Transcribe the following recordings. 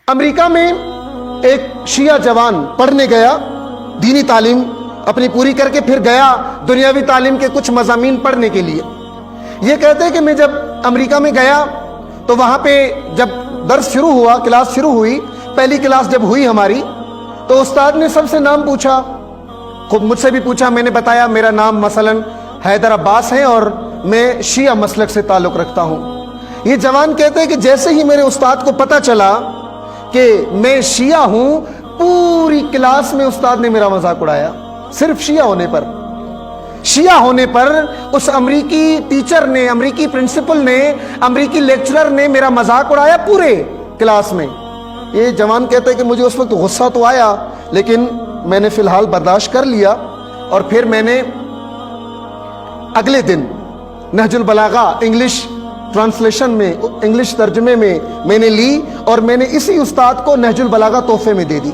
امریکہ میں ایک شیعہ جوان پڑھنے گیا، دینی تعلیم اپنی پوری کر کے پھر گیا دنیاوی تعلیم کے کچھ مضامین پڑھنے کے لیے۔ یہ کہتے ہیں کہ میں جب امریکہ میں گیا تو وہاں پہ جب درس شروع ہوا، کلاس شروع ہوئی، پہلی کلاس جب ہوئی ہماری، تو استاد نے سب سے نام پوچھا، خود مجھ سے بھی پوچھا، میں نے بتایا میرا نام مثلا حیدر عباس ہے اور میں شیعہ مسلک سے تعلق رکھتا ہوں۔ یہ جوان کہتے ہیں کہ جیسے ہی میرے استاد کو پتہ چلا کہ میں شیعہ ہوں، پوری کلاس میں استاد نے میرا مذاق اڑایا، صرف شیعہ ہونے پر۔ شیعہ ہونے پر اس امریکی ٹیچر نے، امریکی پرنسپل نے، امریکی لیکچرر نے میرا مذاق اڑایا پورے کلاس میں۔ یہ جوان کہتے ہیں کہ مجھے اس وقت غصہ تو آیا، لیکن میں نے فی الحال برداشت کر لیا، اور پھر میں نے اگلے دن نہج البلاغہ انگلش ٹرانسلیشن میں، انگلش ترجمے میں نے لی، اور میں نے اسی استاد کو نہج البلاغہ تحفے میں دے دی۔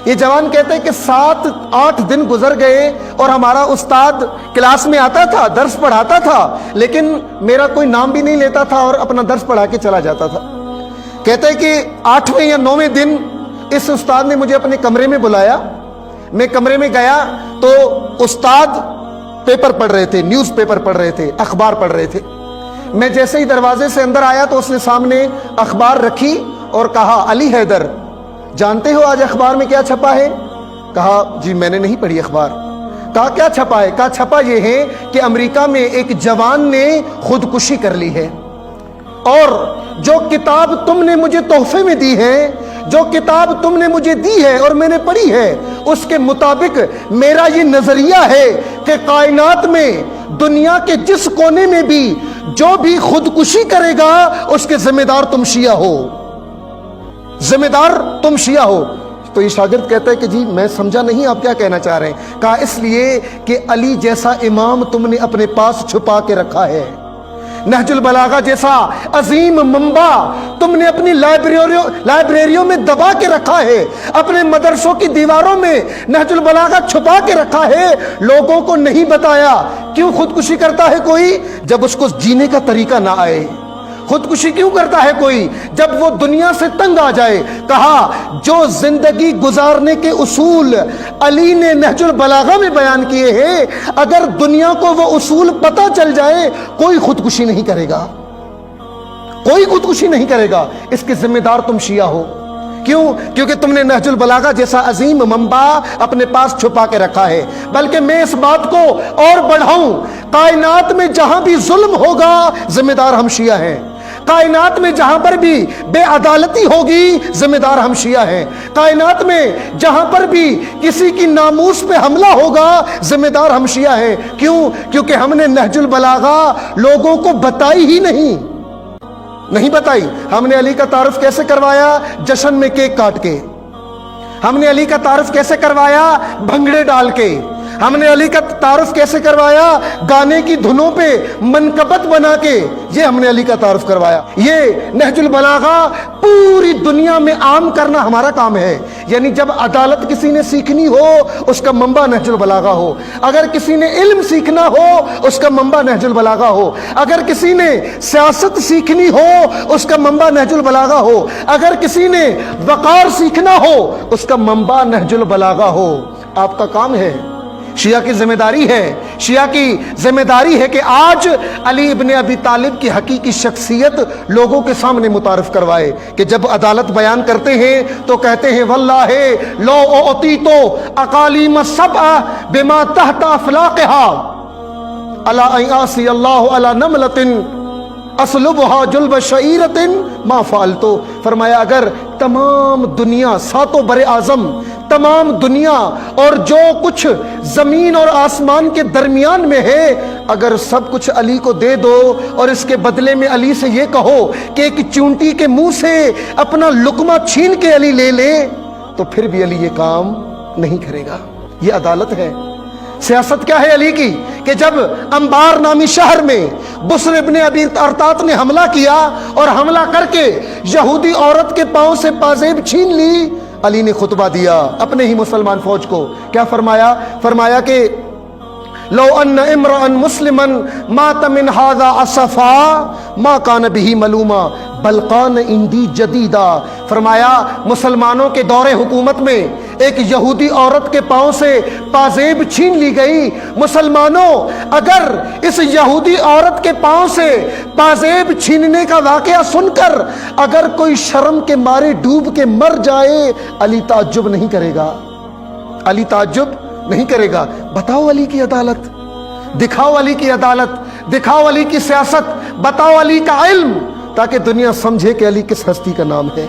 یہ جوان کہتے ہیں کہ 7-8 دن گزر گئے اور ہمارا استاد کلاس میں آتا تھا، درس پڑھاتا تھا، لیکن میرا کوئی نام بھی نہیں لیتا تھا اور اپنا درس پڑھا کے چلا جاتا تھا۔ کہتے ہیں کہ 8ویں یا 9ویں دن اس استاد نے مجھے اپنے کمرے میں بلایا۔ میں کمرے میں گیا تو استاد پیپر پڑھ رہے تھے، نیوز پیپر پڑھ رہے تھے، اخبار پڑھ رہے تھے۔ میں جیسے ہی دروازے سے اندر آیا تو اس نے سامنے اخبار رکھی اور کہا، علی حیدر، جانتے ہو آج اخبار میں کیا چھپا ہے؟ کہا جی میں نے نہیں پڑھی اخبار۔ کہا کیا چھپا ہے؟ کہا چھپا یہ ہے کہ امریکہ میں ایک جوان نے خودکشی کر لی ہے، اور جو کتاب تم نے مجھے تحفے میں دی ہے، جو کتاب تم نے مجھے دی ہے اور میں نے پڑھی ہے، اس کے مطابق میرا یہ نظریہ ہے کہ کائنات میں دنیا کے جس کونے میں بھی جو بھی خودکشی کرے گا اس کے ذمہ دار تم شیعہ ہو، ذمہ دار تم شیعہ ہو۔ تو یہ شاگرد کہتا ہے کہ جی میں سمجھا نہیں آپ کیا کہنا چاہ رہے ہیں۔ کہا اس لیے کہ علی جیسا امام تم نے اپنے پاس چھپا کے رکھا ہے، نہج البلاغہ جیسا عظیم منبع تم نے اپنی لائبریریوں میں دبا کے رکھا ہے، اپنے مدرسوں کی دیواروں میں نہج البلاغہ چھپا کے رکھا ہے، لوگوں کو نہیں بتایا۔ کیوں خودکشی کرتا ہے کوئی؟ جب اس کو جینے کا طریقہ نہ آئے۔ خودکشی کیوں کرتا ہے کوئی؟ جب وہ دنیا سے تنگ آ جائے۔ کہا جو زندگی گزارنے کے اصول علی نے نہج البلاغہ میں بیان کیے ہیں، اگر دنیا کو وہ اصول پتہ چل جائے، کوئی خودکشی نہیں کرے گا، کوئی خودکشی نہیں کرے گا۔ اس کے ذمہ دار تم شیعہ ہو۔ کیوں؟ کیونکہ تم نے نہج البلاغہ جیسا عظیم منبع اپنے پاس چھپا کے رکھا ہے۔ بلکہ میں اس بات کو اور بڑھاؤں، کائنات میں جہاں بھی ظلم ہوگا ذمہ دار ہم شیعہ ہیں، کائنات میں جہاں پر بھی بے عدالتی ہوگی ذمہ دار ہم شیعہ ہیں، کائنات میں جہاں پر بھی کسی کی ناموس پہ حملہ ہوگا ذمہ دار ہم شیعہ ہیں۔ کیوں؟ کیونکہ ہم نے نہج البلاغہ لوگوں کو بتائی ہی نہیں بتائی۔ ہم نے علی کا تعارف کیسے کروایا؟ جشن میں کیک کاٹ کے۔ ہم نے علی کا تعارف کیسے کروایا؟ بھنگڑے ڈال کے۔ ہم نے علی کا تعارف کیسے کروایا؟ گانے کی دھنوں پہ منقبت بنا کے۔ یہ ہم نے علی کا تعارف کروایا۔ یہ نہج البلاغہ پوری دنیا میں عام کرنا ہمارا کام ہے۔ یعنی جب عدالت کسی نے سیکھنی ہو اس کا منبع نہج البلاغہ ہو، اگر کسی نے علم سیکھنا ہو اس کا منبع نہج البلاغہ ہو، اگر کسی نے سیاست سیکھنی ہو اس کا منبع نہج البلاغہ ہو، اگر کسی نے وقار سیکھنا ہو اس کا منبع نہج البلاغہ ہو۔ آپ کا کام ہے، شیعہ کی ذمہ داری ہے، شیعہ کی ذمہ داری ہے کہ آج علی ابن ابی طالب کی حقیقی شخصیت لوگوں کے سامنے متعارف کروائے، کہ جب عدالت بیان کرتے ہیں تو کہتے ہیں واللہ لو اعطیتو اقالیم السبع بما تحت افلاقها الا ان اعصی اللہ علی نملۃ اسلبها جلب شعیرۃ ما فعلتو۔ فرمایا اگر تمام دنیا، ساتوں بر اعظم، تمام دنیا اور جو کچھ زمین اور آسمان کے درمیان میں ہے، اگر سب کچھ علی کو دے دو اور اس کے بدلے میں علی سے یہ کہو کہ ایک چونٹی کے منہ سے اپنا لقمہ چھین کے علی لے لے، تو پھر بھی علی یہ کام نہیں کرے گا۔ یہ عدالت ہے۔ سیاست کیا ہے علی کی؟ کہ جب انبار نامی شہر میں بسر ابن ابی ارطاط نے حملہ کیا اور حملہ کر کے یہودی عورت کے پاؤں سے پازیب چھین لی، علی نے خطبہ دیا اپنے ہی مسلمان فوج کو۔ کیا فرمایا؟ فرمایا کہ لو ان امرأ مسلما مات من هذا اسفا ما کان به ملوما بل کان عندی جدیدا. فرمایا مسلمانوں کے دور حکومت میں ایک یہودی عورت کے پاؤں سے پازیب چھین لی گئی. مسلمانوں اگر اس یہودی عورت کے پاؤں سے پازیب چھیننے کا واقعہ سن کر اگر کوئی شرم کے مارے ڈوب کے مر جائے علی تعجب نہیں کرے گا. علی تعجب نہیں کرے گا. بتاؤ علی کی عدالت، دکھاؤ علی کی عدالت، دکھاؤ علی کی سیاست، بتاؤ علی کا علم، تاکہ دنیا سمجھے کہ علی کس ہستی کا نام ہے.